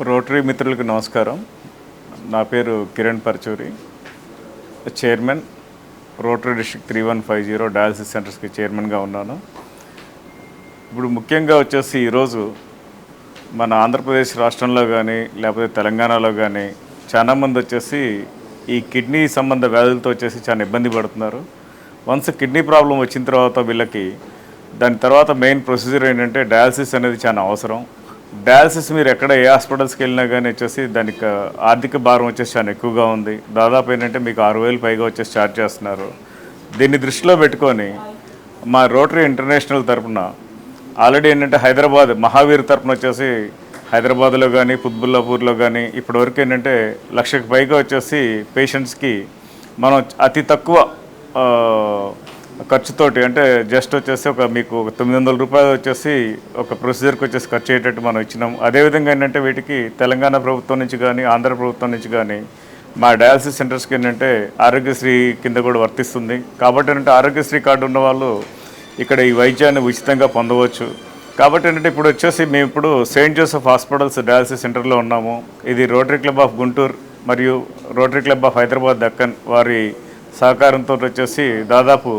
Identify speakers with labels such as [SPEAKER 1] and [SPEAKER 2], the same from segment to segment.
[SPEAKER 1] Rotary మిత్రులకు నమస్కారం. నా పేరు Kiran Parchuri, chairman Rotary district 3150 dialysis సెంటర్స్కి చైర్మన్గా ఉన్నాను. ఇప్పుడు ముఖ్యంగా వచ్చేసి ఈరోజు మన ఆంధ్రప్రదేశ్ రాష్ట్రంలో కానీ లేకపోతే తెలంగాణలో కానీ చాలామంది వచ్చేసి ఈ కిడ్నీ సంబంధ వ్యాధులతో వచ్చేసి చాలా ఇబ్బంది పడుతున్నారు. వన్స్ కిడ్నీ ప్రాబ్లం వచ్చిన తర్వాత వీళ్ళకి దాని తర్వాత మెయిన్ ప్రొసీజర్ ఏంటంటే డయాలసిస్ అనేది చాలా అవసరం. డయాలసిస్ మీరు ఎక్కడ ఏ హాస్పిటల్స్కి వెళ్ళినా కానీ వచ్చేసి దానికి ఆర్థిక భారం వచ్చేసి చాలా ఎక్కువగా ఉంది. దాదాపు ఏంటంటే మీకు 6,000 పైగా వచ్చేసి ఛార్జ్ చేస్తున్నారు. దీన్ని దృష్టిలో పెట్టుకొని మా రోటరీ ఇంటర్నేషనల్ తరఫున ఆల్రెడీ ఏంటంటే హైదరాబాద్ మహావీర్ తరఫున వచ్చేసి హైదరాబాద్లో కానీ కుత్బుల్లాపూర్లో కానీ ఇప్పటివరకు ఏంటంటే 1,00,000కి పైగా వచ్చేసి పేషెంట్స్కి మనం అతి తక్కువ ఖర్చుతోటి అంటే జస్ట్ వచ్చేసి మీకు 900 రూపాయలు వచ్చేసి ఒక ప్రొసీజర్కి వచ్చేసి ఖర్చు అయ్యేటట్టు మనం ఇచ్చినాం. అదేవిధంగా ఏంటంటే వీటికి తెలంగాణ ప్రభుత్వం నుంచి కానీ ఆంధ్ర ప్రభుత్వం నుంచి కానీ మా డయాలసిస్ సెంటర్స్కి ఏంటంటే ఆరోగ్యశ్రీ కింద కూడా వర్తిస్తుంది. కాబట్టి ఏంటంటే ఆరోగ్యశ్రీ కార్డు ఉన్న వాళ్ళు ఇక్కడ ఈ వైద్యాన్ని ఉచితంగా పొందవచ్చు. కాబట్టి ఏంటంటే ఇప్పుడు వచ్చేసి మేము ఇప్పుడు సెయింట్ జోసెఫ్ హాస్పిటల్స్ డయాలసిస్ సెంటర్లో ఉన్నాము. ఇది రోటరీ క్లబ్ ఆఫ్ గుంటూరు మరియు rotary club of Hyderabad Deccan వారి సహకారంతో వచ్చేసి దాదాపు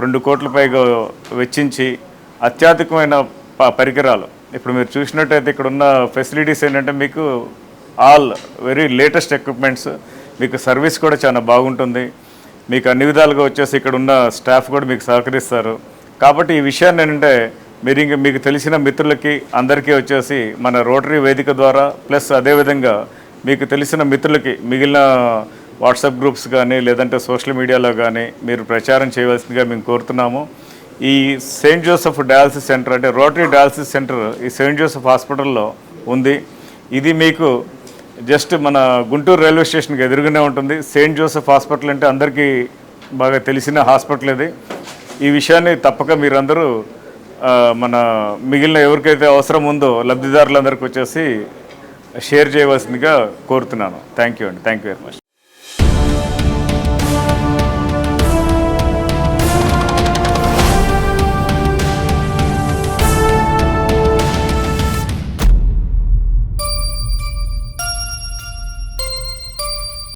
[SPEAKER 1] 2 కోట్ల పైగా వెచ్చించి అత్యాధునికమైన పరికరాలు ఇప్పుడు మీరు చూసినట్టయితే ఇక్కడ ఉన్న ఫెసిలిటీస్ ఏంటంటే మీకు ఆల్ వెరీ లేటెస్ట్ ఎక్విప్మెంట్స్, మీకు సర్వీస్ కూడా చాలా బాగుంటుంది. మీకు అన్ని విధాలుగా వచ్చేసి ఇక్కడ ఉన్న స్టాఫ్ కూడా మీకు సహకరిస్తారు. కాబట్టి ఈ విషయాన్ని ఏంటంటే మీరు మీకు తెలిసిన మిత్రులకి అందరికీ వచ్చేసి మన రోటరీ వేదిక ద్వారా ప్లస్ అదేవిధంగా మీకు తెలిసిన మిత్రులకి మిగిలిన వాట్సాప్ గ్రూప్స్ కానీ లేదంటే సోషల్ మీడియాలో కానీ మీరు ప్రచారం చేయవలసిందిగా మేము కోరుతున్నాము. ఈ సెయింట్ జోసెఫ్ డయాలసిస్ సెంటర్ అంటే రోటరీ డయాలసిస్ సెంటర్ ఈ సెయింట్ జోసెఫ్ హాస్పిటల్లో ఉంది. ఇది మీకు జస్ట్ మన గుంటూరు రైల్వే స్టేషన్కి ఎదురుగానే ఉంటుంది. సెయింట్ జోసెఫ్ హాస్పిటల్ అంటే అందరికీ బాగా తెలిసిన హాస్పిటల్ ఇది. ఈ విషయాన్ని తప్పక మీరందరూ మన మిగిలిన ఎవరికైతే అవసరం ఉందో లబ్ధిదారులందరికీ వచ్చేసి షేర్ చేయవలసిందిగా కోరుతున్నాను. థ్యాంక్ యూ అండి. Thank you very much.